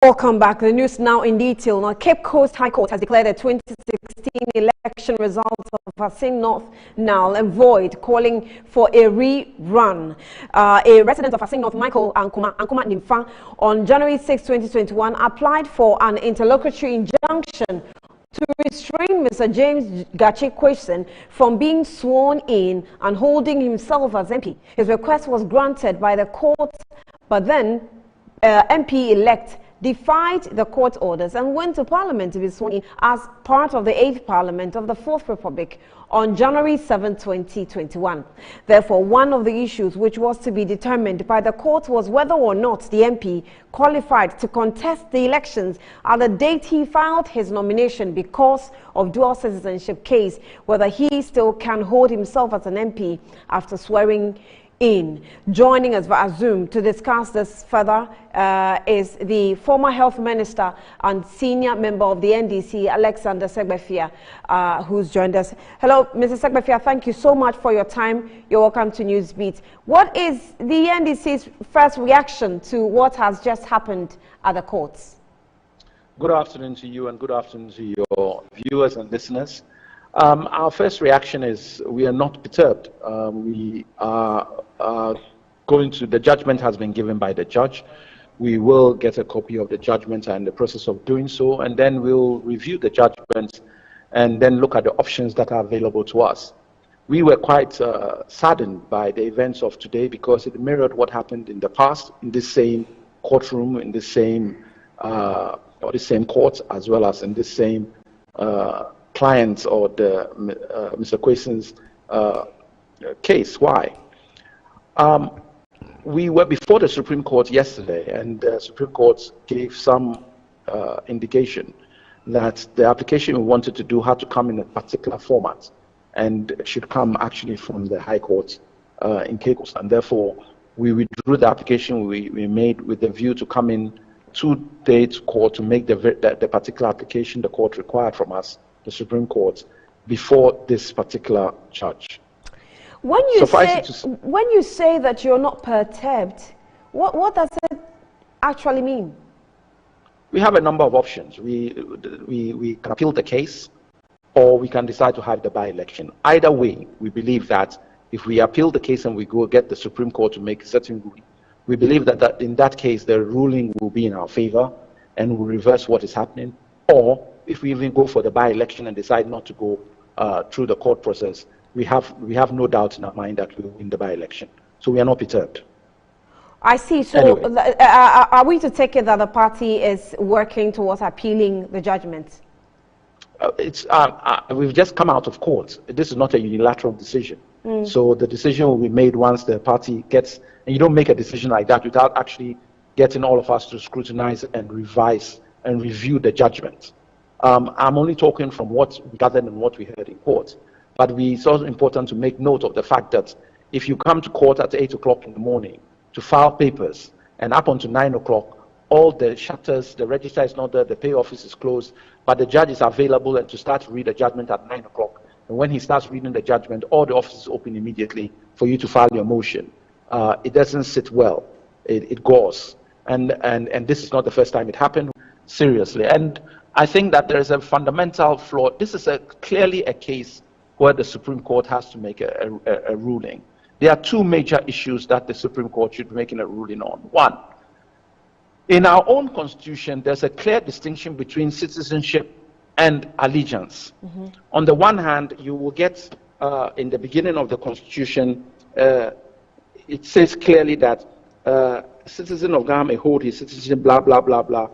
Welcome back. The news now in detail. Now, Cape Coast High Court has declared the 2016 election results of Assin North null and void, calling for a rerun. A resident of Assin North, Michael Ankuma Nimfa, on January 6, 2021, applied for an interlocutory injunction to restrain Mr. James Gachi-Kwesen from being sworn in and holding himself as MP. His request was granted by the court, but then MP-elect defied the court orders and went to Parliament to be sworn in as part of the 8th Parliament of the 4th Republic on January 7, 2021. Therefore, one of the issues which was to be determined by the court was whether or not the MP qualified to contest the elections at the date he filed his nomination because of dual citizenship case, whether he still can hold himself as an MP after swearing in. Joining us via Zoom to discuss this further is the former health minister and senior member of the NDC, Alexander Segbefia, who's joined us. Hello, Mr. Segbefia, thank you so much for your time. You're welcome to NewsBeat. What is the NDC's first reaction to what has just happened at the courts? Good afternoon to you and good afternoon to your viewers and listeners. Our first reaction is we are not perturbed. We are going to, the judgment has been given by the judge. We will get a copy of the judgment and the process of doing so, and then we'll review the judgment and then look at the options that are available to us. We were quite saddened by the events of today because it mirrored what happened in the past in this same courtroom, in this same court, as well as in this same clients or the Mr. Kwesen's case. Why? We were before the Supreme Court yesterday, and the Supreme Court gave some indication that the application we wanted to do had to come in a particular format and should come actually from the High Court in Cape Coast. And therefore, we withdrew the application we made with the view to come in 2 days to court to make the particular application the court required from us, the Supreme Court, before this particular judge. When you say that you're not perturbed, what does it actually mean? We have a number of options. We can appeal the case, or we can decide to have the by-election. Either way, we believe that if we appeal the case and we go get the Supreme Court to make a certain ruling, we believe that in that case the ruling will be in our favor and will reverse what is happening. Or if we even go for the by-election and decide not to go through the court process, we have no doubt in our mind that we will win the by-election. So we are not perturbed. I see. So anyway, are we to take it that the party is working towards appealing the judgment? We've just come out of court. This is not a unilateral decision. So the decision will be made once the party gets, and you don't make a decision like that without actually getting all of us to scrutinize and revise and review the judgment. I'm only talking from what we gathered and what we heard in court. But it's also important to make note of the fact that if you come to court at 8 o'clock in the morning to file papers, and up until 9 o'clock, all the shutters, the register is not there, the pay office is closed, but the judge is available and to start to read the judgment at 9 o'clock. And when he starts reading the judgment, all the offices open immediately for you to file your motion. It doesn't sit well. It goes. And this is not the first time it happened, seriously. And I think that there is a fundamental flaw. This is clearly a case where the Supreme Court has to make a ruling. There are two major issues that the Supreme Court should be making a ruling on. One, in our own constitution, there's a clear distinction between citizenship and allegiance. On the one hand, you will get, in the beginning of the constitution, it says clearly that a citizen of Ghana may hold his citizenship, blah, blah, blah, blah.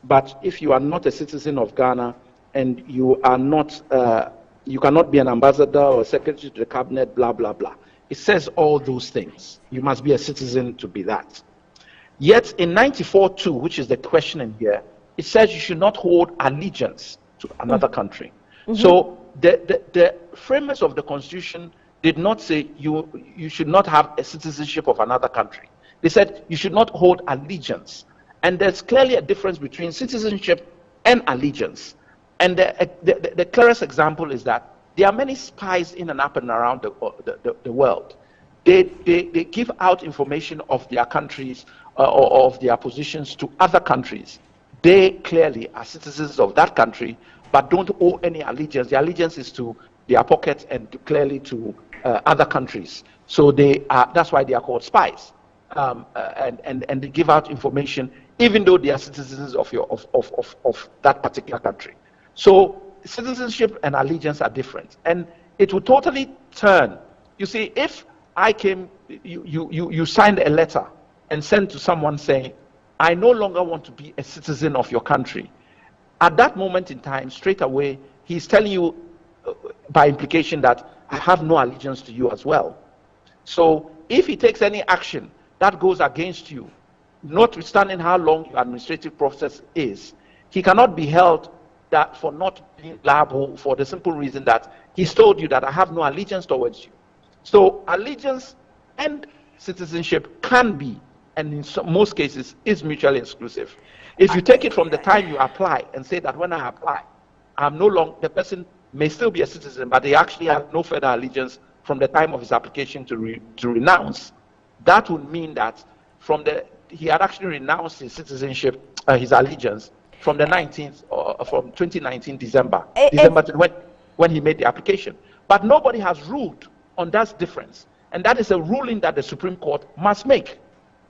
But if you are not a citizen of Ghana and you are not, you cannot be an ambassador or secretary to the cabinet, blah, blah, blah. It says all those things. You must be a citizen to be that. Yet in 94.2, which is the question in here, it says you should not hold allegiance to another country. So the framers of the Constitution did not say you should not have a citizenship of another country. They said you should not hold allegiance. And there's clearly a difference between citizenship and allegiance. And the clearest example is that there are many spies in and up and around the world. They give out information of their countries or of their positions to other countries. they clearly are citizens of that country, but don't owe any allegiance. Their allegiance is to their pocket and clearly to other countries. So that's why they are called spies, and they give out information even though they are citizens of that particular country. So citizenship and allegiance are different, and it will totally turn. You see, if I came, you signed a letter and sent to someone saying, I no longer want to be a citizen of your country. At that moment in time, straight away, he's telling you by implication that I have no allegiance to you as well. So if he takes any action that goes against you, notwithstanding how long your administrative process is, he cannot be held that for not being liable for the simple reason that he's told you that I have no allegiance towards you. So allegiance and citizenship can be, and in most cases is, mutually exclusive. If you take it from the time you apply and say that when I apply, I'm no longer, the person may still be a citizen, but they actually have no further allegiance from the time of his application to renounce, that would mean that he had actually renounced his citizenship, his allegiance, from the 19th, or from 2019 December when he made the application. But nobody has ruled on that difference, and that is a ruling that the Supreme Court must make.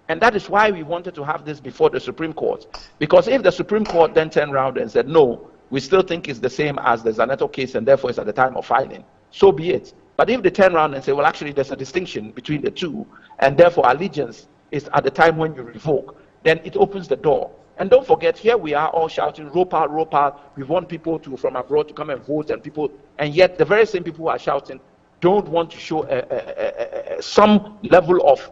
And that is why we wanted to have this before the Supreme Court, because if the Supreme Court then turned around and said, no, we still think it's the same as the Zanetto case and therefore it's at the time of filing, so be it. But if they turn around and say, well, actually there's a distinction between the two, and therefore allegiance is at the time when you revoke, then it opens the door. And don't forget, here we are all shouting, rope out, rope out. We want people from abroad to come and vote, and yet the very same people who are shouting don't want to show some level of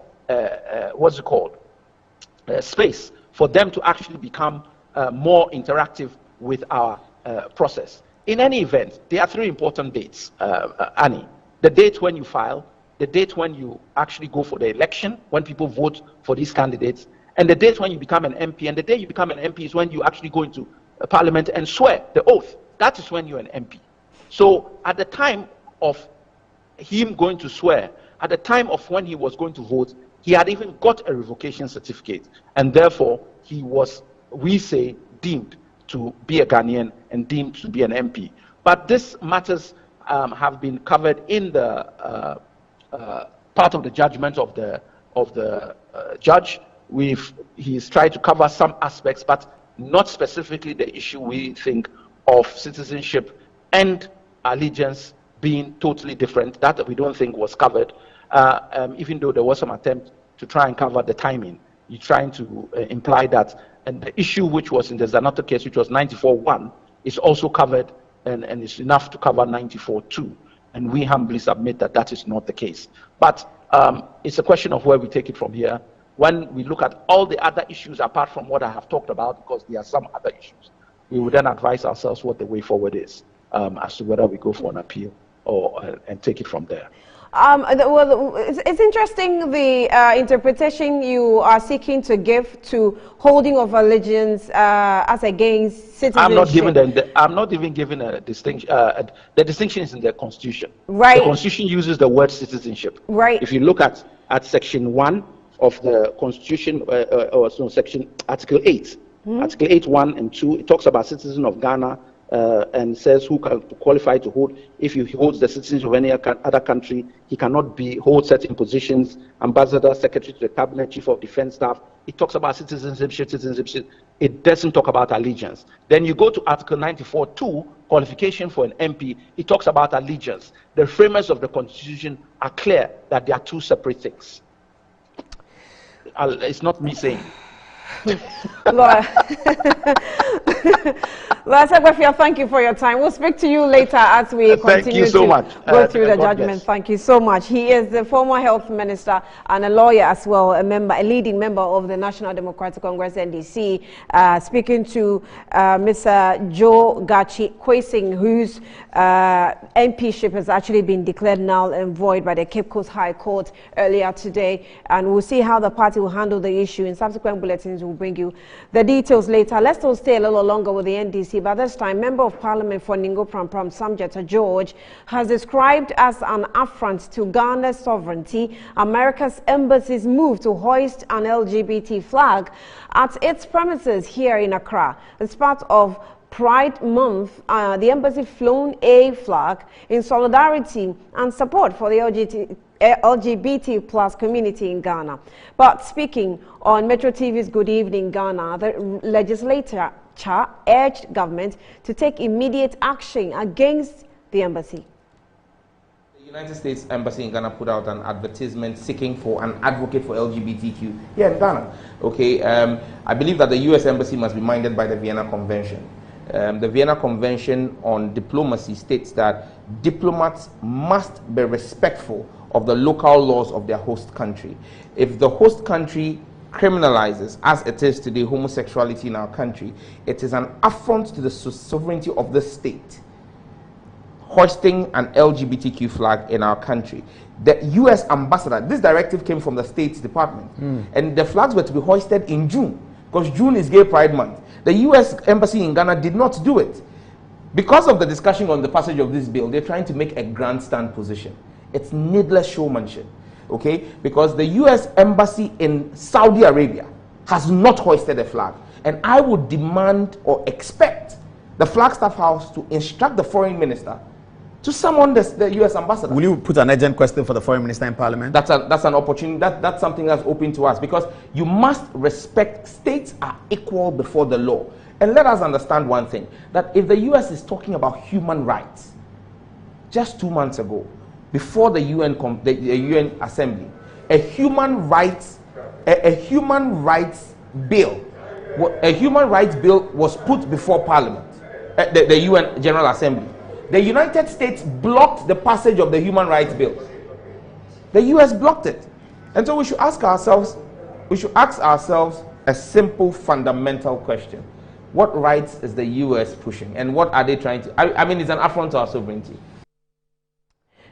space for them to actually become more interactive with our process. In any event, there are three important dates, Annie. The date when you file, the date when you actually go for the election, when people vote for these candidates, and the date when you become an MP. And the day you become an MP is when you actually go into Parliament and swear the oath. That is when you're an MP. So at the time of him going to swear, at the time of when he was going to vote, he had even got a revocation certificate, and therefore he was, we say, deemed to be a Ghanaian and deemed to be an MP. But these matters have been covered in the part of the judgment of the judge. He's tried to cover some aspects, but not specifically the issue we think of citizenship and allegiance being totally different. That we don't think was covered, even though there was some attempt to try and cover the timing. You're trying to imply that, and the issue which was in the Zanotto case, which was 94-1, is also covered, and it's enough to cover 94-2. And we humbly submit that that is not the case. But it's a question of where we take it from here. When we look at all the other issues apart from what I have talked about, because there are some other issues, we will then advise ourselves what the way forward is, as to whether we go for an appeal or and take it from there. Well, it's interesting the interpretation you are seeking to give to holding of allegiance as against citizenship. I'm not even giving a distinction. The distinction is in the Constitution. Right. The Constitution uses the word citizenship. Right. If you look at Section 1 of the Constitution, Section Article 8, Article 8, 1 and 2, it talks about citizen of Ghana. And says who can qualify to hold. If he holds the citizenship of any other country, he cannot hold certain positions, ambassador, secretary to the cabinet, chief of defense staff. It talks about citizenship. It doesn't talk about allegiance. Then you go to Article 94(2), qualification for an MP. It talks about allegiance. The framers of the Constitution are clear that they are two separate things. It's not me saying. Thank you for your time. We'll speak to you later as we continue to go through the judgment. Thank you so much. He is the former health minister and a lawyer as well, a leading member of the National Democratic Congress, NDC, speaking to Mr. Joe Gachi Kwesing, whose MPship has actually been declared null and void by the Cape Coast High Court earlier today. And we'll see how the party will handle the issue. In subsequent bulletins, we'll bring you the details later. Let's still stay a little longer with the NDC LGBT. But this time, Member of Parliament for Ningo Prampram, Samjeta George, has described as an affront to Ghana's sovereignty America's embassy's move to hoist an LGBT flag at its premises here in Accra. As part of Pride Month, the embassy flown a flag in solidarity and support for the LGBT plus community in Ghana. But speaking on Metro TV's Good Evening Ghana, the legislature urged government to take immediate action against the embassy. The United States Embassy in Ghana put out an advertisement seeking for an advocate for LGBTQ here in Ghana. Okay, I believe that the U.S. Embassy must be minded by the Vienna Convention. The Vienna Convention on Diplomacy states that diplomats must be respectful of the local laws of their host country. If the host country criminalizes, as it is today, homosexuality in our country, it is an affront to the sovereignty of the state hoisting an LGBTQ flag in our country. The U.S. ambassador, this directive came from the State Department, and the flags were to be hoisted in June, because June is Gay Pride Month. The U.S. Embassy in Ghana did not do it. Because of the discussion on the passage of this bill, they're trying to make a grandstand position. It's needless showmanship, okay? Because the U.S. Embassy in Saudi Arabia has not hoisted a flag. And I would demand or expect the Flagstaff House to instruct the foreign minister to summon the U.S. ambassador. Will you put an urgent question for the foreign minister in parliament? That's an opportunity. That's something that's open to us, because you must respect states are equal before the law. And let us understand one thing, that if the U.S. is talking about human rights, just 2 months ago, before the UN Assembly, a human rights bill was put before Parliament, the UN General Assembly. The United States blocked the passage of the human rights bill. The US blocked it. And so we should ask ourselves a simple fundamental question. What rights is the US pushing, and what are they trying to, I mean, it's an affront to our sovereignty.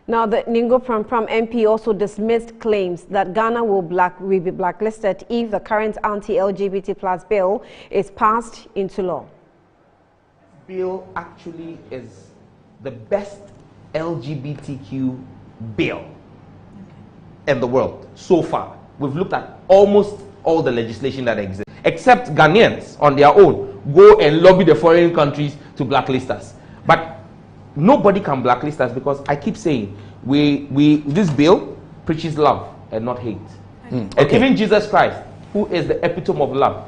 Now, the Ningo Prampram MP also dismissed claims that Ghana will be blacklisted if the current anti-LGBT plus bill is passed into law. This bill actually is the best LGBTQ bill in the world so far. We've looked at almost all the legislation that exists, except Ghanaians on their own go and lobby the foreign countries to blacklist us. But nobody can blacklist us, because I keep saying this bill preaches love and not hate. And even Jesus Christ, who is the epitome of love,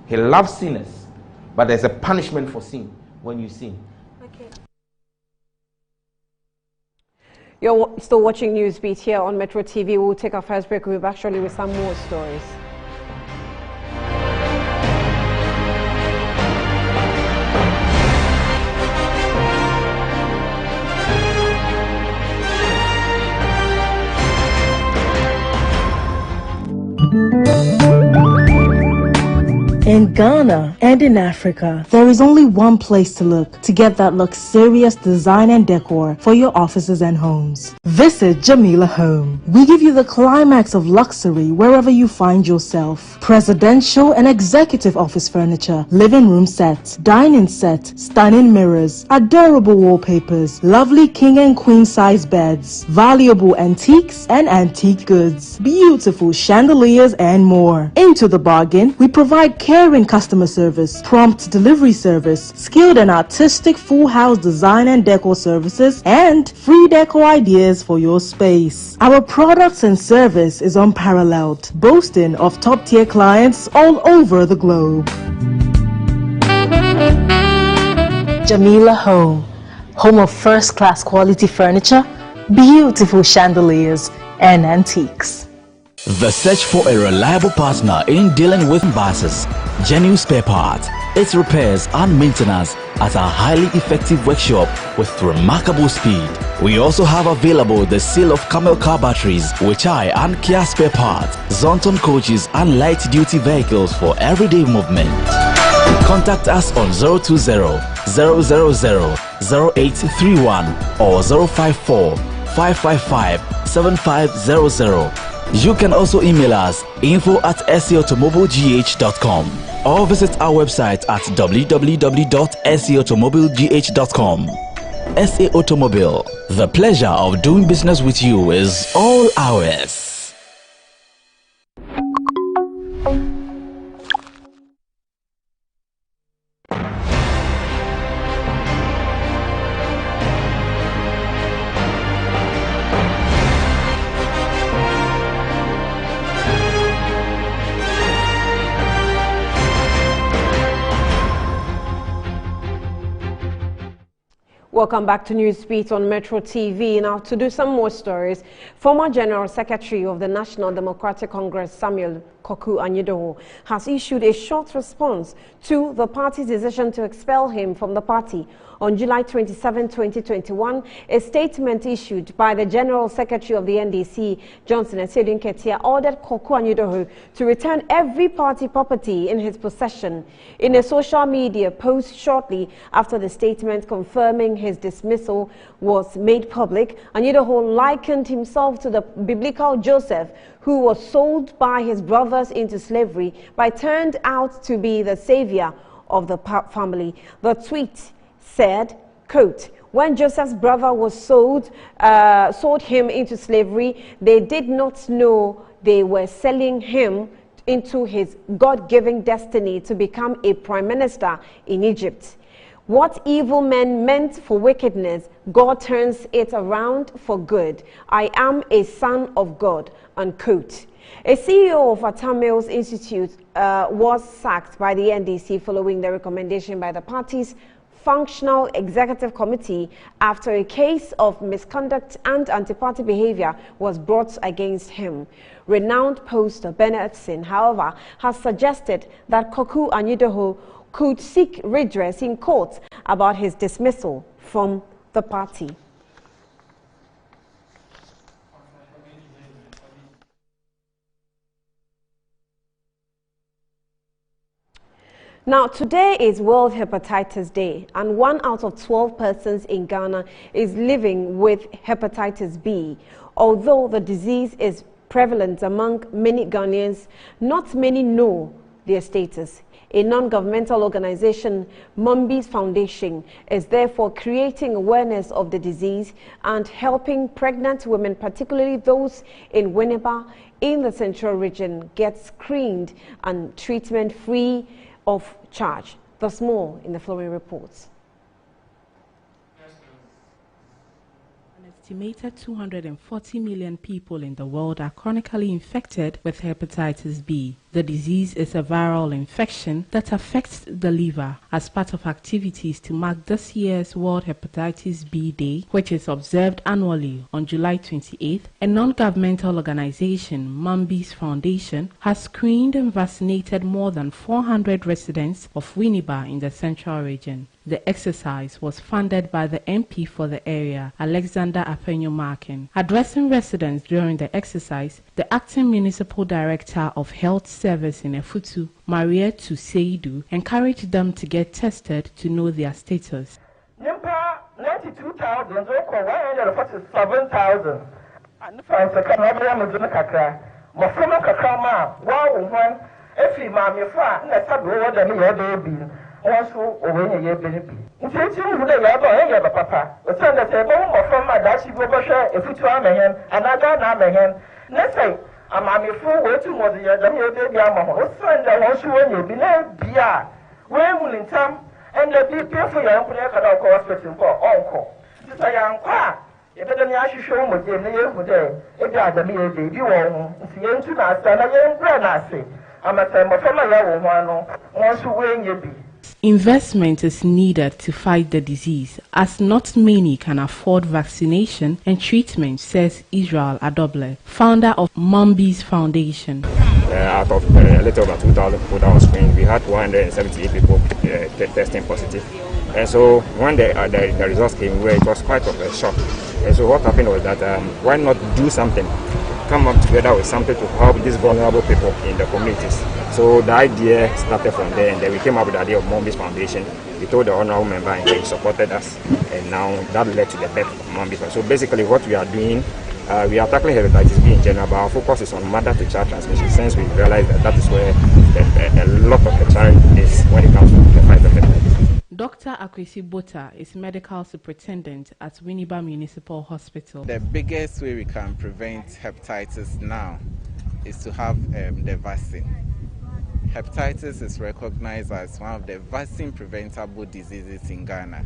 he loves sinners, but there's a punishment for sin when you sin. You're still watching NewsBeat here on Metro TV. We'll take our first break. We'll be back shortly with some more stories. In Ghana and in Africa, there is only one place to look to get that luxurious design and decor for your offices and homes. Visit Jamila Home. We give you the climax of luxury wherever you find yourself. Presidential and executive office furniture, living room sets, dining set, stunning mirrors, adorable wallpapers, lovely king and queen size beds, valuable antiques and antique goods, beautiful chandeliers and more. Into the bargain, we provide caring customer service, prompt delivery service, skilled and artistic full house design and decor services, and free decor ideas for your space. Our products and service is unparalleled, boasting of top-tier clients all over the globe. Jamila Home, home of first-class quality furniture, beautiful chandeliers, and antiques. The search for a reliable partner in dealing with buses, genuine spare parts, its repairs and maintenance at our highly effective workshop with remarkable speed. We also have available the sale of Camel car batteries, Weichai and Kia spare parts, Zonton coaches and light-duty vehicles for everyday movement. Contact us on 020-000-0831 or 054-555-7500. You can also email us info@seautomobilegh.com. or visit our website at www.saautomobilegh.com. SA Automobile, the pleasure of doing business with you is all ours. Welcome back to NewsBeat on Metro TV. Now, to do some more stories, former General Secretary of the National Democratic Congress, Samuel Koku Anyidoho, has issued a short response to the party's decision to expel him from the party. On July 27, 2021, a statement issued by the General Secretary of the NDC, Johnson Esedun Ketia, ordered Koku Anyidoho to return every party property in his possession. In a social media post shortly after the statement confirming his dismissal was made public, Anyidoho likened himself to the biblical Joseph, who was sold by his brothers into slavery but turned out to be the savior of the family. The tweet said, quote, "When Joseph's brother was sold him into slavery, they did not know they were selling him into his God-given destiny to become a prime minister in Egypt. What evil men meant for wickedness, God turns it around for good. I am a son of God," unquote. A CEO of Atamils Institute was sacked by the NDC following the recommendation by the party's Functional Executive Committee after a case of misconduct and anti-party behavior was brought against him. Renowned poster Bernard Sin, however, has suggested that Koku Anyidoho could seek redress in court about his dismissal from the party. Now, today is World Hepatitis Day, and 1 out of 12 persons in Ghana is living with hepatitis B. Although the disease is prevalent among many Ghanaians, not many know their status. A non-governmental organization, Mumby's Foundation, is therefore creating awareness of the disease and helping pregnant women, particularly those in Winneba in the central region, get screened and treatment free of charge. Thus more in the following reports. An estimated 240 million people in the world are chronically infected with hepatitis B. The disease is a viral infection that affects the liver. As part of activities to mark this year's World Hepatitis B Day, which is observed annually on July 28th, a non-governmental organization, Mumby's Foundation, has screened and vaccinated more than 400 residents of Winneba in the central region. The exercise was funded by the MP for the area, Alexander Apenyo-Markin. Addressing residents during the exercise, the acting municipal director of Health Service in Efutu, Maria Tuseidu, encouraged them to get tested to know their status. 92,000, 147,000. And if I say, "Can I be a Kakra?" My friend Kakama, wow, if he mammy fat, let's have more than your baby. Also, over your baby. In case you would have a papa, but send the table from my dash, you go share if you try my hand, and I don't have my hand. Let's say, I'm a fool way too much. Your baby, I'm a horse, and I want you when you be there. Where will in time, and the people for your uncle hospital for uncle. This I am quite. If I don't show me the name of the day, if I had a mere baby, you won't see into that, and I am grand. I'm a time of my young one, once you win your bee. Investment is needed to fight the disease, as not many can afford vaccination and treatment, says Israel Adoble, founder of Mumby's Foundation. Out of a little over 2,000 people that was screened, we had 178 people testing positive. And so when the results came, it was quite of a shock. And so what happened was that why not do something, come up together with something to help these vulnerable people in the communities. So the idea started from there, and then we came up with the idea of Mumby's Foundation. We told the honorable member, and he supported us, and now that led to the birth of Mumby's Foundation. So basically what we are doing We are tackling hepatitis B in general, but our focus is on mother-to-child transmission, since we realize that is where a lot of the challenge is when it comes to the fight of hepatitis. Dr. Akwesi Bota is medical superintendent at Winneba Municipal Hospital. The biggest way we can prevent hepatitis now is to have the vaccine. Hepatitis is recognized as one of the vaccine-preventable diseases in Ghana.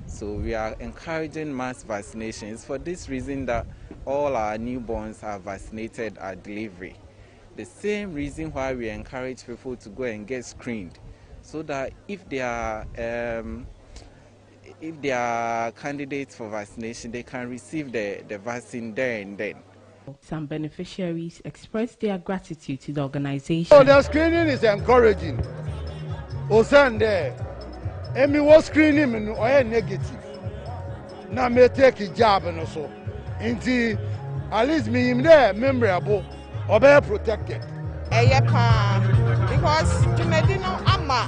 So we are encouraging mass vaccinations for this reason that all our newborns are vaccinated at delivery. The same reason why we encourage people to go and get screened, so that if they are candidates for vaccination, they can receive the vaccine there and then. Some beneficiaries expressed their gratitude to the organization. So the screening is encouraging. Osande, Emi was screening me or negative. Now me take a job and so. Inti, at least me in there memorable or be protected. Because to medino ama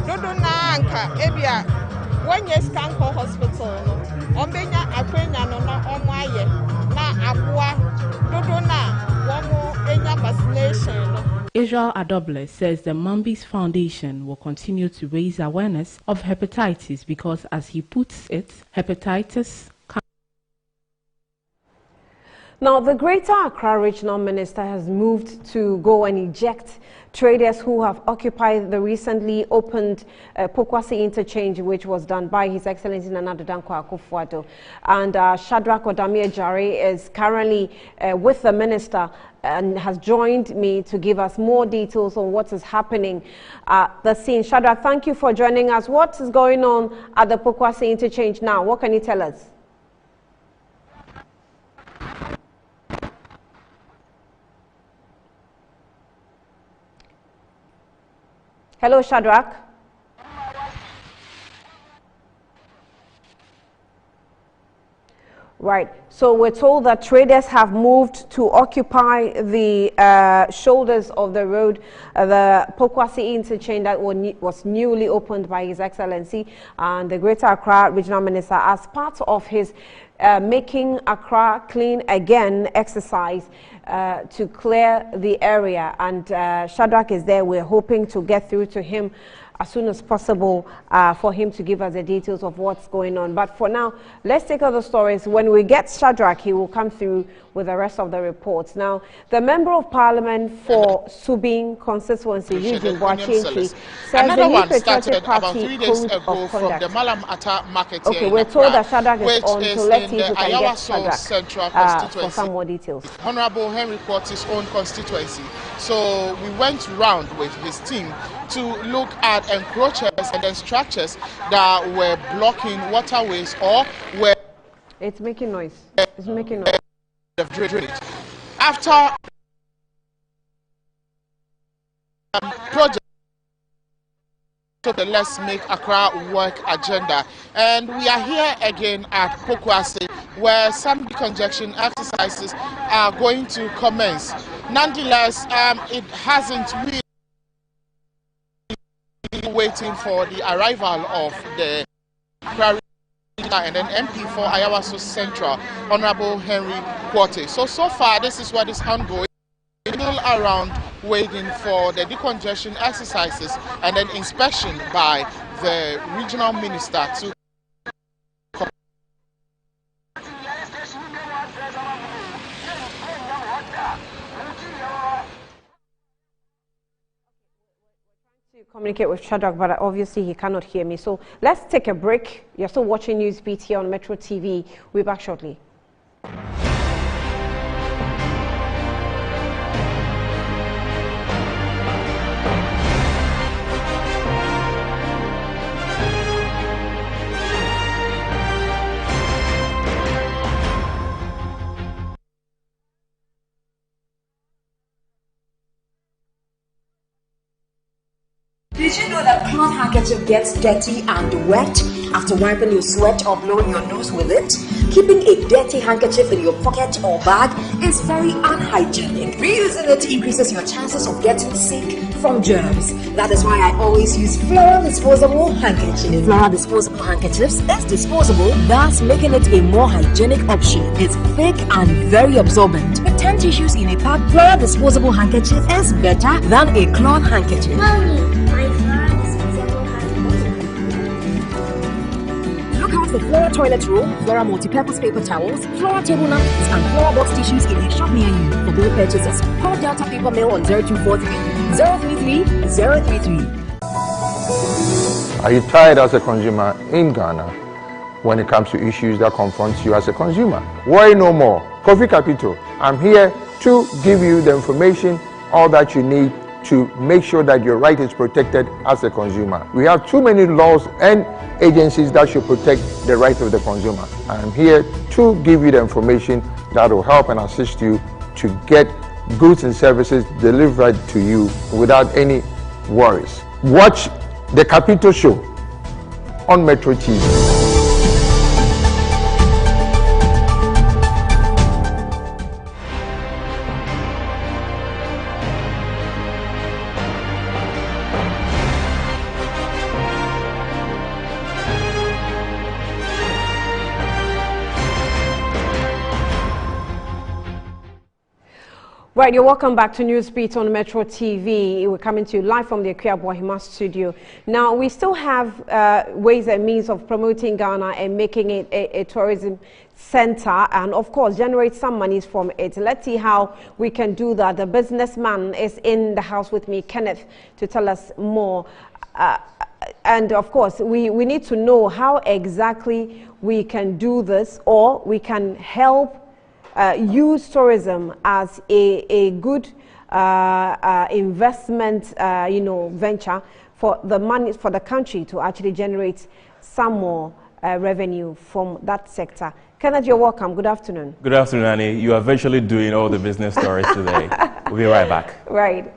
dodo na anka ebia when you scan for hospital no ombenya akwenya no na omaye na aboa dodo na womo enya vaccination no. Israel Adoble says the Mambis Foundation will continue to raise awareness of hepatitis because, as he puts it, hepatitis. Now, the Greater Accra Regional Minister has moved to go and eject traders who have occupied the recently opened Pokwasi interchange, which was done by His Excellency Nana Addo Dankwa Akufo-Addo. And Shadrach Odamie-Jare is currently with the minister and has joined me to give us more details on what is happening at the scene. Shadrach, thank you for joining us. What is going on at the Pokwasi interchange now? What can you tell us? Hello, Shadrach. Right. So we're told that traders have moved to occupy the shoulders of the road, the Pokwasi interchange that was newly opened by His Excellency and the Greater Accra Regional Minister as part of his Making Accra Clean Again exercise to clear the area. And Shadrach is there. We're hoping to get through to him as soon as possible for him to give us the details of what's going on. But for now, let's take other stories. When we get Shadrach, he will come through with the rest of the reports. Now, the Member of Parliament for Subin constituency, Eugene Boachienki, says the New Patriotic Party code of conduct. Okay, we're told that Shadrach is on, so let's see if we can get Shadrach for some more details. Honorable Henry Quart's own constituency. So we went round with his team to look at encroachers and then structures that were blocking waterways or were... It's making noise. It's making noise. Drainage. After project to the Let's Make Accra Work agenda, and we are here again at Pokwasi, where some decongestion exercises are going to commence. Nonetheless, it hasn't really waiting for the arrival of the and then MP for Ayawaso Central, Honorable Henry Quarte. So far, this is what is ongoing. Still around waiting for the decongestion exercises and then inspection by the regional minister to communicate with Shadrach, but obviously he cannot hear me. So let's take a break. You're still watching NewsBeat here on Metro TV. We'll be back shortly. Did you know that cloth handkerchief gets dirty and wet after wiping your sweat or blowing your nose with it? Keeping a dirty handkerchief in your pocket or bag is very unhygienic. Reusing it increases your chances of getting sick from germs. That is why I always use Flora disposable handkerchiefs. Flora disposable handkerchiefs is disposable, thus making it a more hygienic option. It's thick and very absorbent. With 10 tissues in a pack, Flora disposable handkerchief is better than a cloth handkerchief. Mommy, my Flora disposable handkerchief. Look out for Flora toilet roll, Flora multi-purpose paper towels, Flora table napkins, and Flora box tissues in a shop near you. For both purchases, call Delta Paper Mail on 0243 033 033. Are you tired as a consumer in Ghana when it comes to issues that confront you as a consumer? Worry no more. Kofi Capito, I'm here to give you the information, all that you need to make sure that your right is protected as a consumer. We have too many laws and agencies that should protect the right of the consumer. I'm here to give you the information that will help and assist you to get goods and services delivered to you without any worries. Watch the Capito Show on Metro TV. Right, you're welcome back to NewsBeat on Metro TV. We're coming to you live from the Akua Bohima studio. Now, we still have ways and means of promoting Ghana and making it a tourism center and, of course, generate some monies from it. Let's see how we can do that. The businessman is in the house with me, Kenneth, to tell us more. And, of course, we need to know how exactly we can do this, or we can help use tourism as a good investment, venture for the money for the country to actually generate some more revenue from that sector. Kenneth, you're welcome. Good afternoon. Good afternoon, Annie. You are virtually doing all the business stories today. We'll be right back. Right.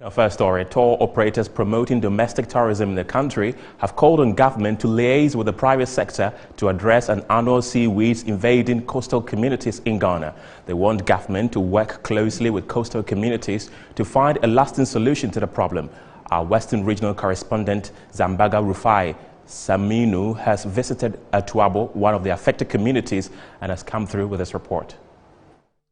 Our first story, tour operators promoting domestic tourism in the country have called on government to liaise with the private sector to address an annual seaweeds invading coastal communities in Ghana. They want government to work closely with coastal communities to find a lasting solution to the problem. Our Western Regional Correspondent Zambaga Rufai Saminu has visited Atuabo, one of the affected communities, and has come through with this report.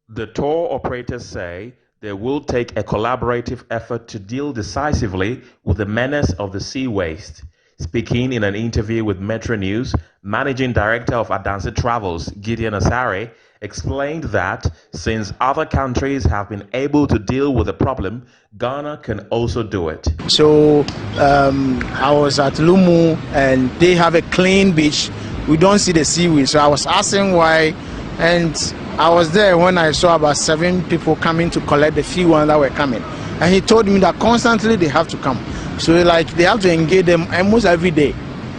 The tour operators say they will take a collaborative effort to deal decisively with the menace of the sea waste. Speaking in an interview with Metro News, Managing Director of Adansi Travels, Gideon Asare, explained that since other countries have been able to deal with the problem, Ghana can also do it. So I was at Lumu and they have a clean beach. We don't see the seaweed. So I was asking why, and I was there when I saw about 7 people coming to collect the few ones that were coming. And he told me that constantly they have to come. So like they have to engage them almost every day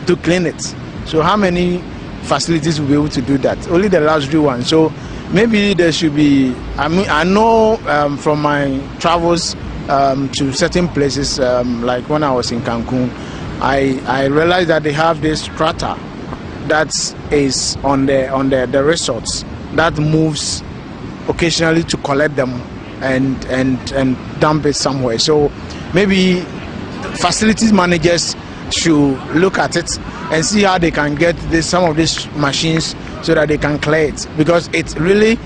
to clean it. So how many facilities will be able to do that? Only the luxury one. So maybe there should be, I know from my travels to certain places, like when I was in Cancun, I realized that they have this strata that is on the resorts that moves occasionally to collect them and dump it somewhere. So maybe facilities managers should look at it and see how they can get some of these machines so that they can clear it, because it really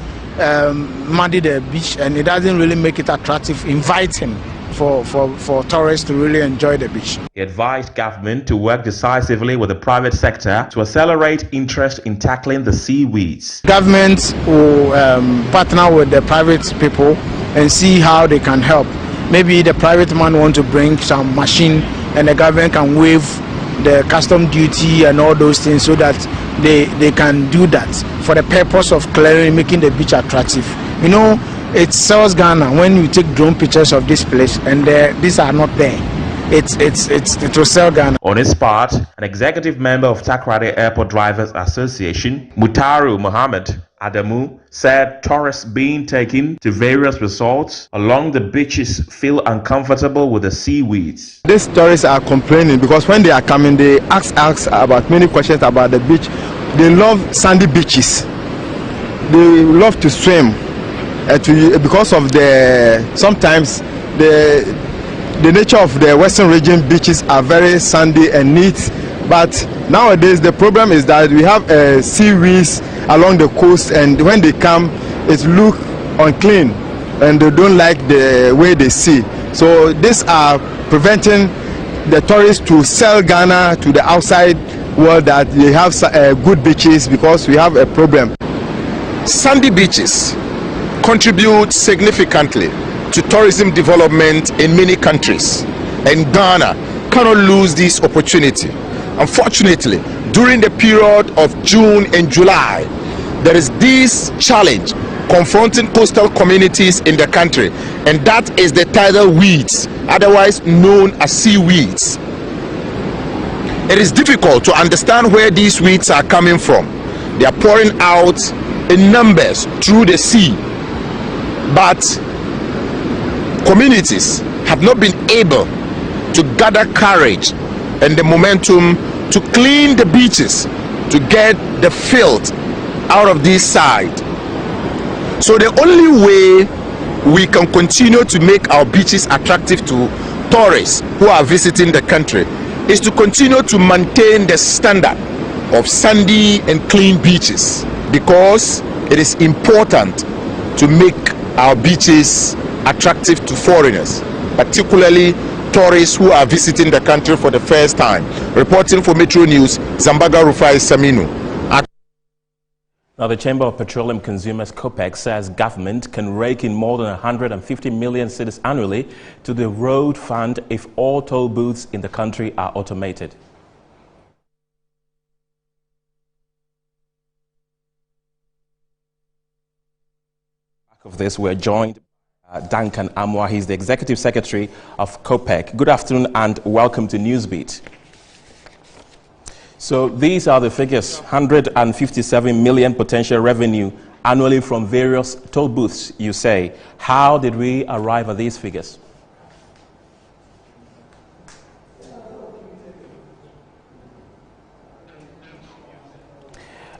muddy the beach and it doesn't really make it attractive, inviting for tourists to really enjoy the beach. He advised government to work decisively with the private sector to accelerate interest in tackling the seaweeds. Government will partner with the private people and see how they can help. Maybe the private man want to bring some machine and the government can waive the custom duty and all those things so that they can do that for the purpose of clearing, making the beach attractive. You know, it sells Ghana when you take drone pictures of this place and these are not there. it will sell Ghana. On his part, an executive member of Takrady Airport Drivers Association, Mutaru Mohammed Adamu, said tourists being taken to various resorts along the beaches feel uncomfortable with the seaweeds. These tourists are complaining because when they are coming, they ask about many questions about the beach. They love sandy beaches. They love to swim because of sometimes the nature of the Western region beaches are very sandy and neat. But nowadays the problem is that we have seaweeds along the coast, and when they come, it look unclean, and they don't like the way they see. So these are preventing the tourists to sell Ghana to the outside world that they have good beaches, because we have a problem. Sandy beaches contribute significantly to tourism development in many countries, and Ghana cannot lose this opportunity. Unfortunately, during the period of June and July, there is this challenge confronting coastal communities in the country, and that is the tidal weeds, otherwise known as seaweeds. It is difficult to understand where these weeds are coming from. They are pouring out in numbers through the sea, but communities have not been able to gather courage and the momentum to clean the beaches, to get the filth out of this side. So the only way we can continue to make our beaches attractive to tourists who are visiting the country is to continue to maintain the standard of sandy and clean beaches, because it is important to make our beaches attractive to foreigners, particularly tourists who are visiting the country for the first time. Reporting for Metro News, Zambaga Rufai Saminu. Now, the Chamber of Petroleum Consumers, COPEC, says government can rake in more than 150 million cedis annually to the road fund if all toll booths in the country are automated. Back of this, we're joined by Duncan Amwa. He's the Executive Secretary of COPEC. Good afternoon and welcome to NewsBeat. So these are the figures: 157 million potential revenue annually from various toll booths, you say. How did we arrive at these figures?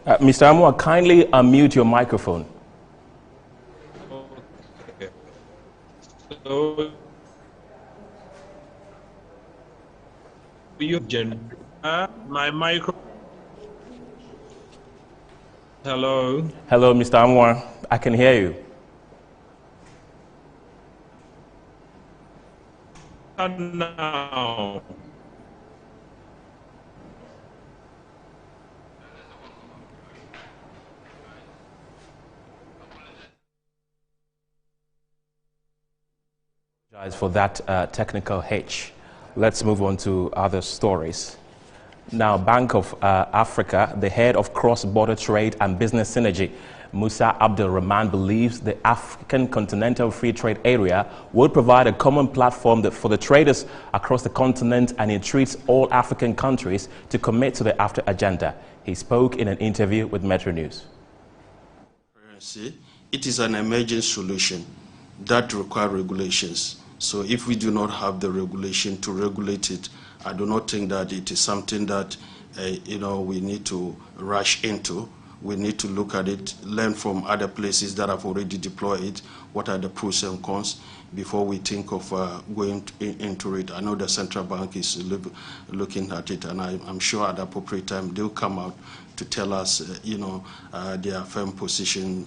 Mr. Amwa, kindly unmute your microphone. Okay. So, my micro. Hello. Hello, Mr. Amwa. I can hear you. Now. For that technical hitch. Let's move on to other stories. Now, Bank of Africa, the head of cross-border trade and business synergy, Musa Abdul Rahman, believes the African Continental Free Trade Area will provide a common platform for the traders across the continent, and it treats all African countries to commit to the AFTA agenda. He spoke in an interview with Metro News. It is an emerging solution that requires regulations. So if we do not have the regulation to regulate it, I do not think that it is something that we need to rush into. We need to look at it, learn from other places that have already deployed it, what are the pros and cons, before we think of going into it. I know the central bank is looking at it, and I'm sure at the appropriate time they'll come out to tell us, their firm position.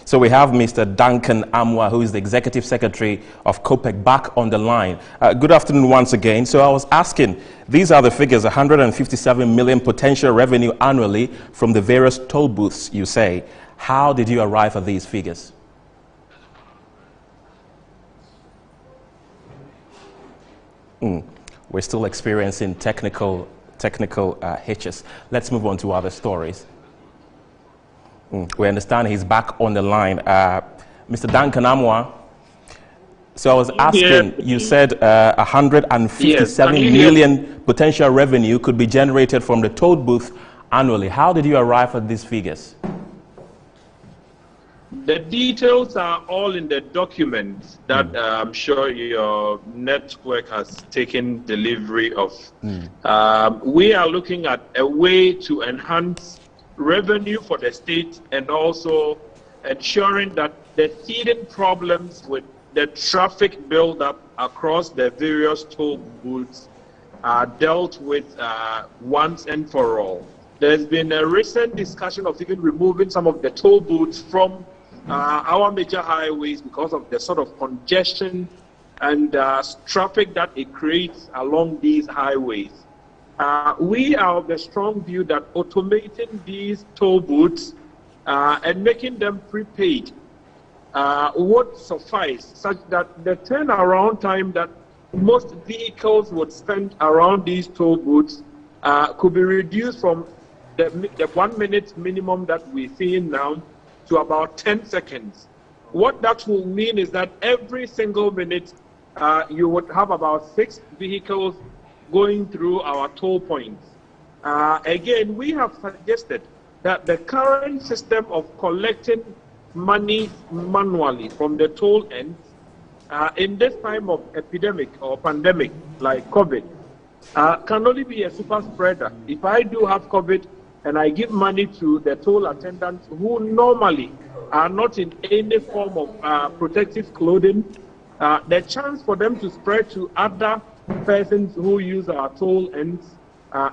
So we have Mr. Duncan Amwa, who is the Executive Secretary of COPEC, back on the line. Good afternoon once again. So I was asking, these are the figures: 157 million potential revenue annually from the various toll booths, you say. How did you arrive at these figures? We're still experiencing technical hitches. Let's move on to other stories. We understand he's back on the line. Mr. Duncan Amwa, So I was asking, you said 157 million potential revenue could be generated from the toll booth annually. How did you arrive at these figures? The details are all in the documents that I'm sure your network has taken delivery of. We are looking at a way to enhance revenue for the state and also ensuring that the teething problems with the traffic buildup across the various toll booths are dealt with once and for all. There's been a recent discussion of even removing some of the toll booths from our major highways because of the sort of congestion and traffic that it creates along these highways. We are of the strong view that automating these toll booths and making them prepaid would suffice, such that the turnaround time that most vehicles would spend around these toll booths could be reduced from the 1 minute minimum that we're seeing now to about 10 seconds. What that will mean is that every single minute you would have about 6 vehicles going through our toll points. Again, we have suggested that the current system of collecting money manually from the toll ends in this time of epidemic or pandemic like COVID can only be a super spreader. If I do have COVID and I give money to the toll attendants who normally are not in any form of protective clothing, the chance for them to spread to other persons who use our toll ends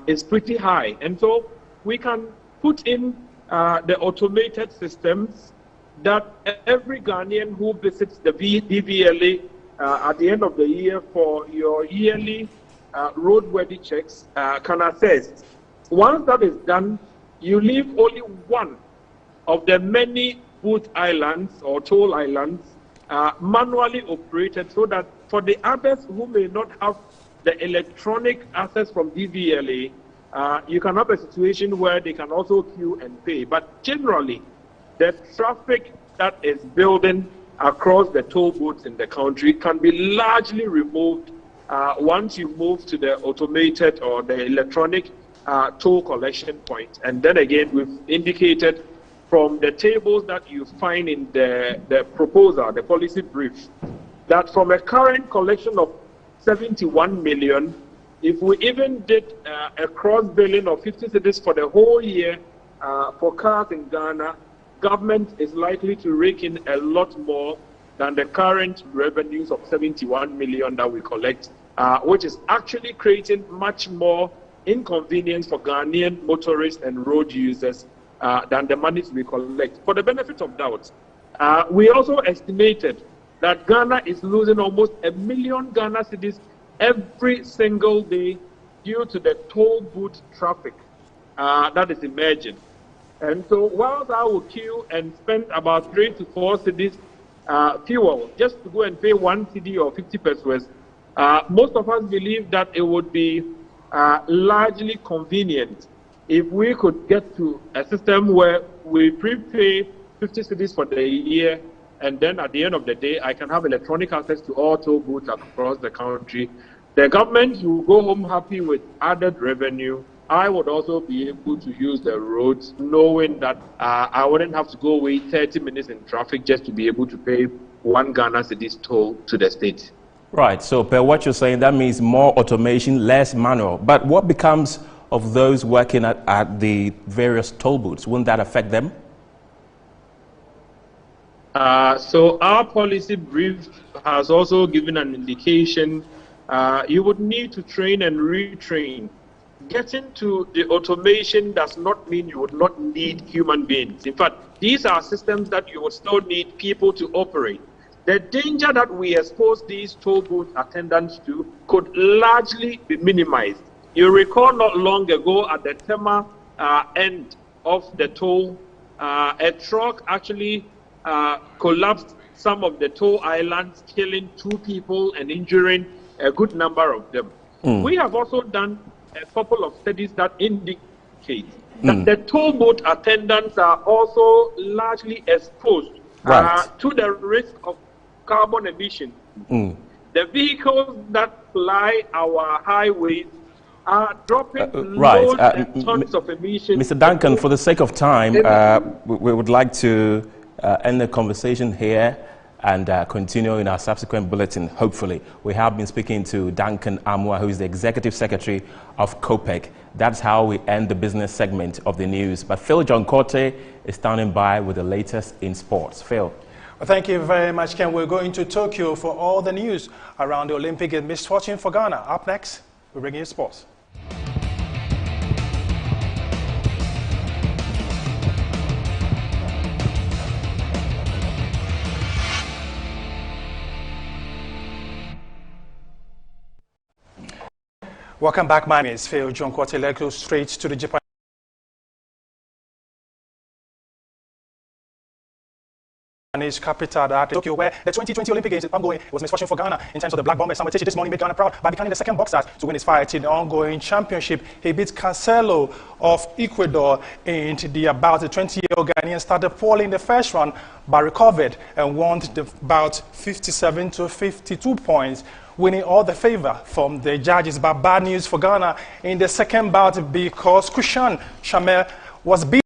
is pretty high. And so we can put in the automated systems that every Ghanaian who visits the DVLA at the end of the year for your yearly roadworthy checks can assess. Once that is done, you leave only one of the many booth islands or toll islands manually operated, so that for the others who may not have the electronic access from DVLA, you can have a situation where they can also queue and pay. But generally, the traffic that is building across the toll booths in the country can be largely removed once you move to the automated or the electronic toll collection point. And then again, we've indicated from the tables that you find in the proposal, the policy brief, that from a current collection of 71 million, if we even did a cross billing of 50 cities for the whole year for cars in Ghana, government is likely to rake in a lot more than the current revenues of 71 million that we collect, which is actually creating much more inconvenience for Ghanaian motorists and road users than the monies we collect. For the benefit of doubt, we also estimated that Ghana is losing almost 1 million Ghana cedis every single day due to the toll booth traffic that is emerging. And so whilst I will queue and spend about 3 to 4 cedis fuel just to go and pay 1 cedi or 50 pesos, most of us believe that it would be largely convenient if we could get to a system where we prepay 50 cedis for the year, and then at the end of the day, I can have electronic access to all toll booths across the country. The government will go home happy with added revenue. I would also be able to use the roads knowing that I wouldn't have to go wait 30 minutes in traffic just to be able to pay 1 Ghana cedis toll to the state. Right, so per what you're saying, that means more automation, less manual. But what becomes of those working at the various toll booths? Wouldn't that affect them? So our policy brief has also given an indication you would need to train and retrain. Getting to the automation does not mean you would not need human beings. In fact, these are systems that you would still need people to operate. The danger that we expose these toll booth attendants to could largely be minimized. You recall not long ago at the Tema end of the toll, a truck actually collapsed some of the toll islands, killing 2 people and injuring a good number of them. We have also done a couple of studies that indicate that the toll booth attendants are also largely exposed to the risk of carbon emission The vehicles that fly our highways are dropping right. loads and tons of emissions. Mr. Duncan, for the sake of time, we would like to end the conversation here and continue in our subsequent bulletin, hopefully. We have been speaking to Duncan Amwa, who is the Executive Secretary of COPEC. That's how we end the business segment of the news. But Phil John Korte is standing by with the latest in sports. Phil. Well, thank you very much, Ken. We're going to Tokyo for all the news around the Olympic and misfortune for Ghana. Up next, we bring you sports. Welcome back. My name is Phil John Korte. Let's go straight to the Japanese capital, Tokyo, where the 2020 Olympic Games is ongoing. It was misfortune for Ghana in terms of the Black Bombers. Samuel Techi this morning made Ghana proud by becoming the second boxer to win his fight in the ongoing championship. He beat Cancelo of Ecuador in the bout. The 20-year-old Ghanaian started poorly in the first round, but recovered and won the bout 57 to 52 points. Winning all the favor from the judges. But bad news for Ghana in the second bout because Kushan Shamel was beaten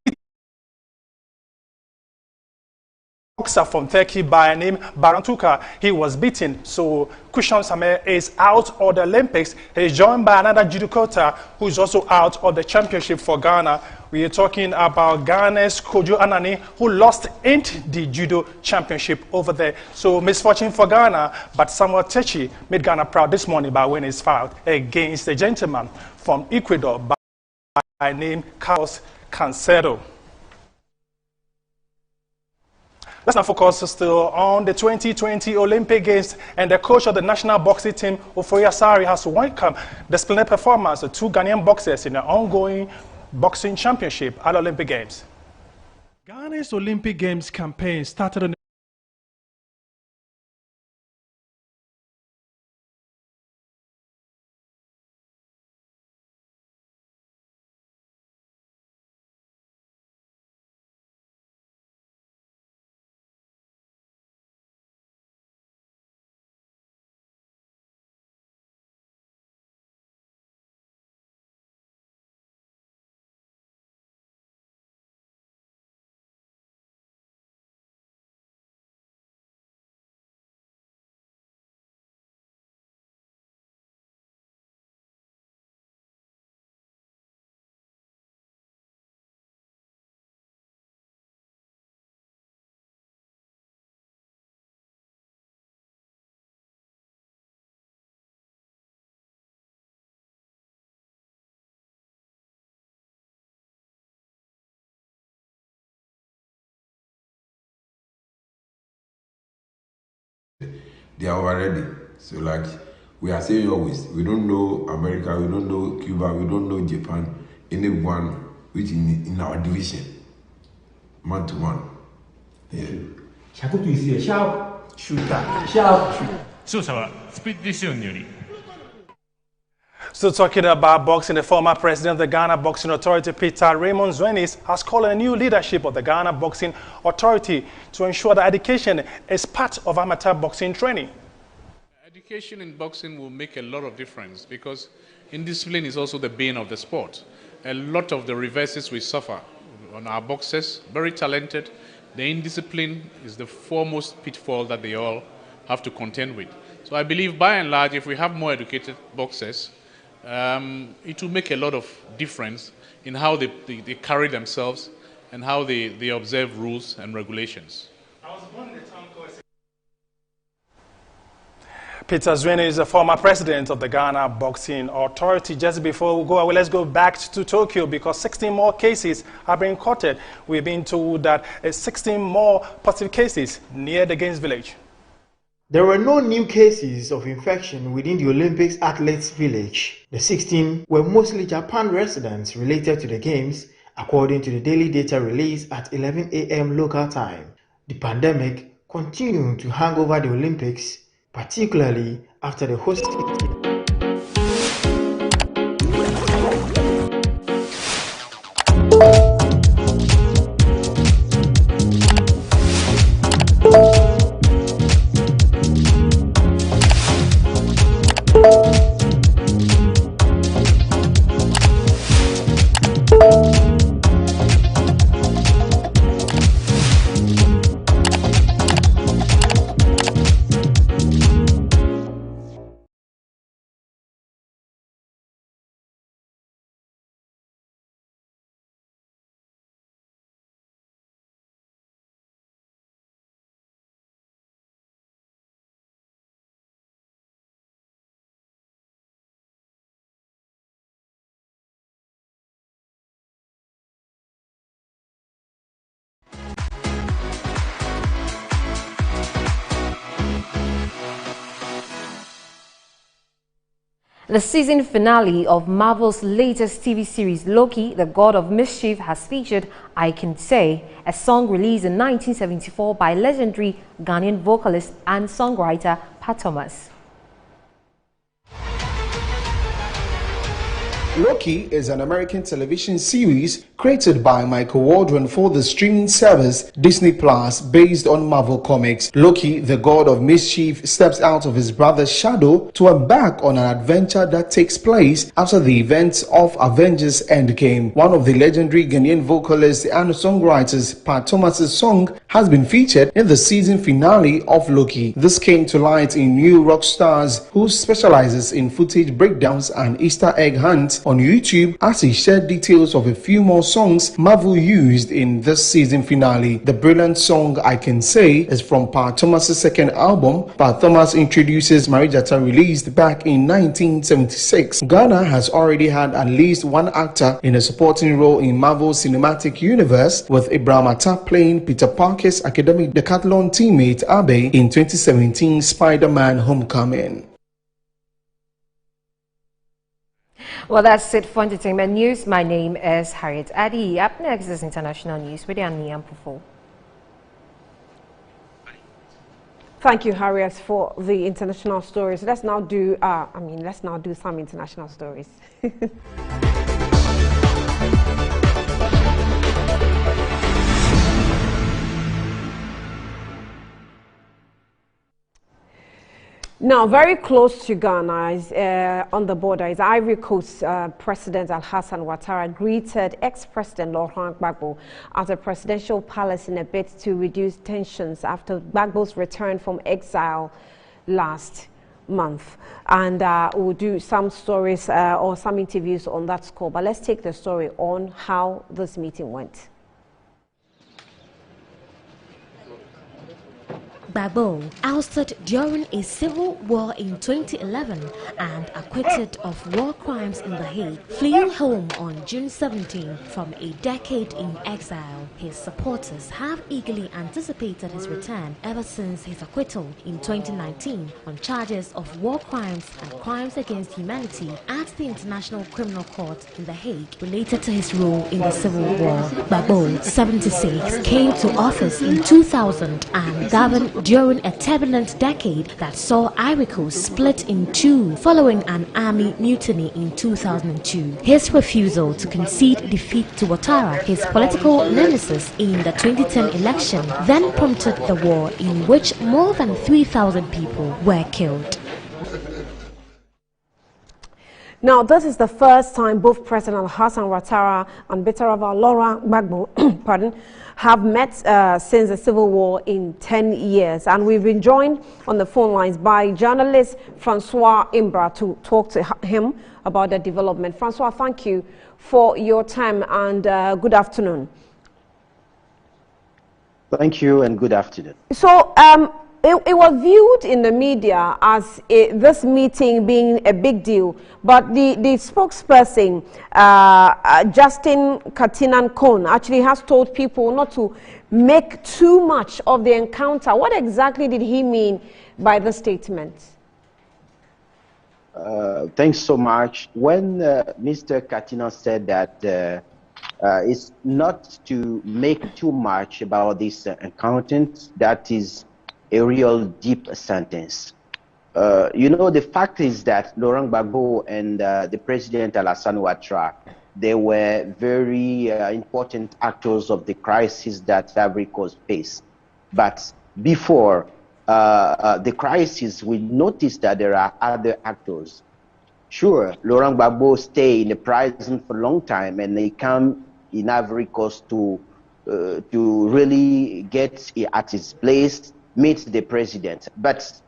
boxer from Turkey by name Barantuka. He was beaten, so Kushan Shamel is out of the Olympics. He is joined by another judicata who is also out of the championship for Ghana. We are talking about Ghana's Kojo Anani, who lost in the judo championship over there. So misfortune for Ghana, but Samuel Techi made Ghana proud this morning by winning his fight against a gentleman from Ecuador by name Carlos Cancelo. Let's now focus still on the 2020 Olympic Games, and the coach of the national boxing team, Ofoya Sari, has welcomed the splendid performance of two Ghanaian boxers in the ongoing boxing championship at Olympic Games. Ghana's Olympic Games campaign started on they are already. So like we are saying always, we don't know America, we don't know Cuba, we don't know Japan, anyone which in our division, man to man. Yeah. So talking about boxing, the former president of the Ghana Boxing Authority, Peter Raymond Zwenis, has called a new leadership of the Ghana Boxing Authority to ensure that education is part of amateur boxing training. Education in boxing will make a lot of difference because indiscipline is also the bane of the sport. A lot of the reverses we suffer on our boxers, very talented, the indiscipline is the foremost pitfall that they all have to contend with. So I believe by and large, if we have more educated boxers, it will make a lot of difference in how they carry themselves and how they observe rules and regulations. Peter Zwenis is the former president of the Ghana Boxing Authority. Just before we go away, let's go back to Tokyo because 16 more cases have been reported. We've been told that 16 more positive cases near the Games Village. There were no new cases of infection within the Olympics Athletes Village. The 16 were mostly Japan residents related to the Games, according to the daily data released at 11 a.m. local time. The pandemic continued to hang over the Olympics, particularly after the host The season finale of Marvel's latest TV series Loki, the God of Mischief, has featured I Can Say, a song released in 1974 by legendary Ghanaian vocalist and songwriter Pat Thomas. Loki is an American television series created by Michael Waldron for the streaming service Disney Plus based on Marvel Comics. Loki, the God of Mischief, steps out of his brother's shadow to embark on an adventure that takes place after the events of Avengers Endgame. One of the legendary Ghanaian vocalists and songwriters, Pat Thomas's song, has been featured in the season finale of Loki. This came to light in New Rock Stars, who specializes in footage breakdowns and Easter egg hunts on YouTube, as he shared details of a few more songs Marvel used in this season finale. The brilliant song I Can Say is from Pat Thomas's second album. Pat Thomas introduces Marijata, released back in 1976. Ghana has already had at least one actor in a supporting role in Marvel's cinematic universe, with Ibrahim Atta playing Peter Parker's academic decathlon teammate Abe in 2017 Spider-Man Homecoming. Well, that's it for entertainment news. My name is Harriet Addy. Up next is international news with Annie Ampufo. Thank you, Harriet, for the international stories. Let's now do some international stories. Now, very close to Ghana, is, on the border, is Ivory Coast President Alassane Ouattara greeted ex-President Laurent Gbagbo at the presidential palace in a bid to reduce tensions after Gbagbo's return from exile last month. And we'll do some stories or some interviews on that score. But let's take the story on how this meeting went. Gbagbo, ousted during a civil war in 2011 and acquitted of war crimes in The Hague, fleeing home on June 17 from a decade in exile. His supporters have eagerly anticipated his return ever since his acquittal in 2019 on charges of war crimes and crimes against humanity at the International Criminal Court in The Hague related to his role in the Civil War. Gbagbo, 76, came to office in 2000 and governed during a turbulent decade that saw Ivory Coast split in two following an army mutiny in 2002. His refusal to concede defeat to Ouattara, his political nemesis in the 2010 election, then prompted the war in which more than 3,000 people were killed. Now, this is the first time both President Alassane Ouattara and Betarava Laurent Gbagbo have met since the Civil War in 10 years. And we've been joined on the phone lines by journalist Francois Imbra to talk to him about the development. Francois, thank you for your time and good afternoon. Thank you and good afternoon. So, it was viewed in the media as this meeting being a big deal, but the spokesperson, Justin Katinan-Kon, actually has told people not to make too much of the encounter. What exactly did he mean by the statement? Thanks so much. When Mr. Katinan said that it's not to make too much about this encounter, that is a real deep sentence. You know, the fact is that Laurent Gbagbo and the President Alassane Ouattara, they were very important actors of the crisis that Ivory Coast faced. But before the crisis, we noticed that there are other actors. Sure, Laurent Gbagbo stayed in the prison for a long time, and they come in Ivory Coast to really get at his place, meet the president. But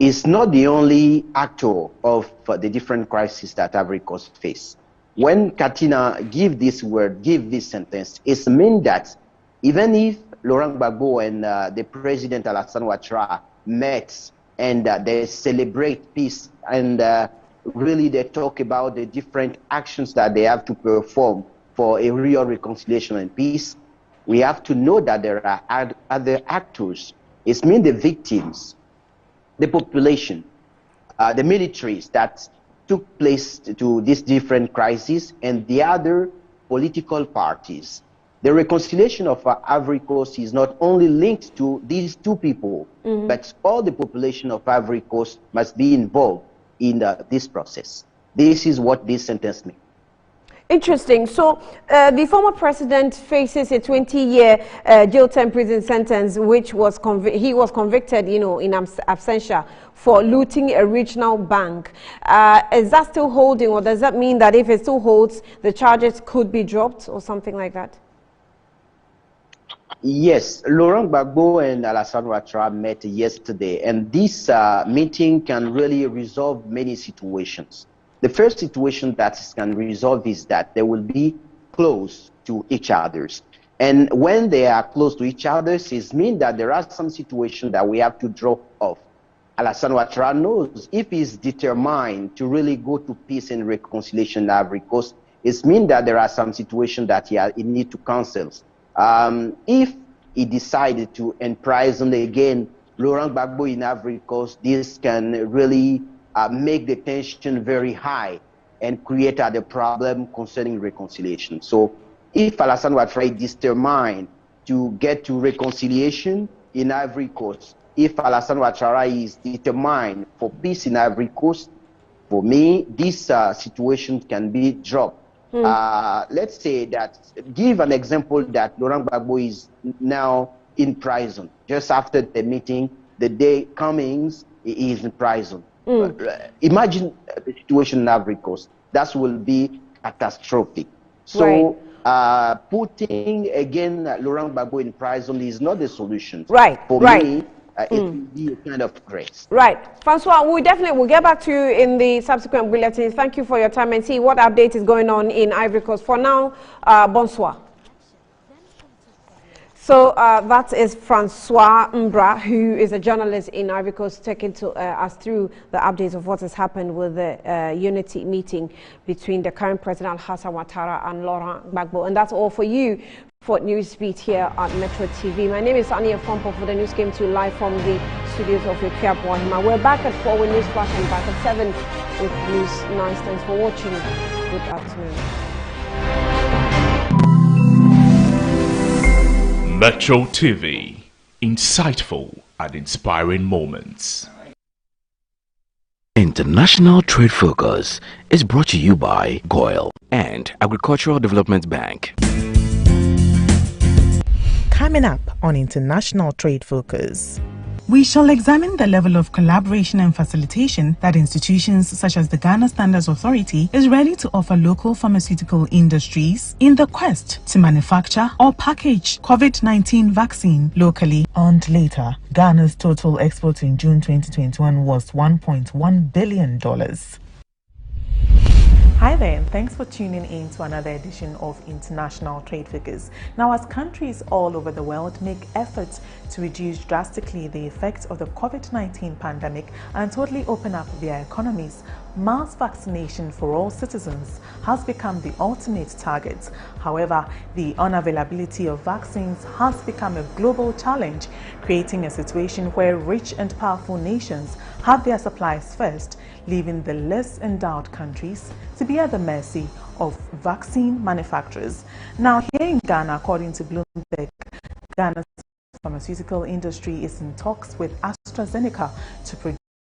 it's not the only actor of the different crises that Ivory Coast face. When Katina give this word, give this sentence, it means that even if Laurent Gbagbo and the President Alassane Ouattara met and they celebrate peace and really they talk about the different actions that they have to perform for a real reconciliation and peace, we have to know that there are other actors. It means the victims, the population, the militaries that took place to these different crises and the other political parties. The reconciliation of Ivory Coast is not only linked to these two people, but all the population of Ivory Coast must be involved in this process. This is what this sentence means. Interesting. So the former president faces a 20-year jail term prison sentence, which was he was convicted, in absentia for looting a regional bank. Is that still holding, or does that mean that if it still holds, the charges could be dropped or something like that? Yes, Laurent Gbagbo and Alassane Ouattara met yesterday, and this meeting can really resolve many situations. The first situation that can resolve is that they will be close to each other. And when they are close to each other, it means that there are some situations that we have to drop off. Alassane Ouattara knows if he's determined to really go to peace and reconciliation in Ivory Coast, it means that there are some situations that he needs to cancel. If he decided to imprison again Laurent Gbagbo in Ivory Coast, this can really make the tension very high and create the problem concerning reconciliation. So if Alassane Ouattara is determined to get to reconciliation in Ivory Coast, if Alassane Ouattara is determined for peace in Ivory Coast, for me, this situation can be dropped. Let's say that, give an example that Laurent Gbagbo is now in prison. Just after the meeting, the day Cummings is in prison. Imagine the situation in Ivory Coast. That will be catastrophic. So putting again Laurent Gbagbo in prison is not the solution. For me, it will be a kind of grace. Francois, we definitely will get back to you in the subsequent bulletins. Thank you for your time and see what update is going on in Ivory Coast. For now, bonsoir. So that is Francois Mbra, who is a journalist in Ivory Coast, taking us through the updates of what has happened with the unity meeting between the current president Hassan Ouattara and Laurent Gbagbo. And that's all for you for NewsBeat here at Metro TV. My name is Ania Fompo. For the news came to you live from the studios of Ikea Boahima. We're back at 4 with News Flash and back at 7 with News 9. Thanks for watching. Good afternoon. Metro TV, insightful and inspiring moments. International Trade Focus is brought to you by GOIL and Agricultural Development Bank. Coming up on International Trade Focus, we shall examine the level of collaboration and facilitation that institutions such as the Ghana Standards Authority is ready to offer local pharmaceutical industries in the quest to manufacture or package COVID-19 vaccine locally. And later, Ghana's total export in June 2021 was $1.1 billion. Hi there, and thanks for tuning in to another edition of International Trade Focus. Now, as countries all over the world make efforts to reduce drastically the effects of the COVID-19 pandemic and totally open up their economies, mass vaccination for all citizens has become the ultimate target. However, the unavailability of vaccines has become a global challenge, creating a situation where rich and powerful nations have their supplies first, leaving the less endowed countries to be at the mercy of vaccine manufacturers. Now, here in Ghana, according to Bloomberg, Ghana's pharmaceutical industry is in talks with AstraZeneca to produce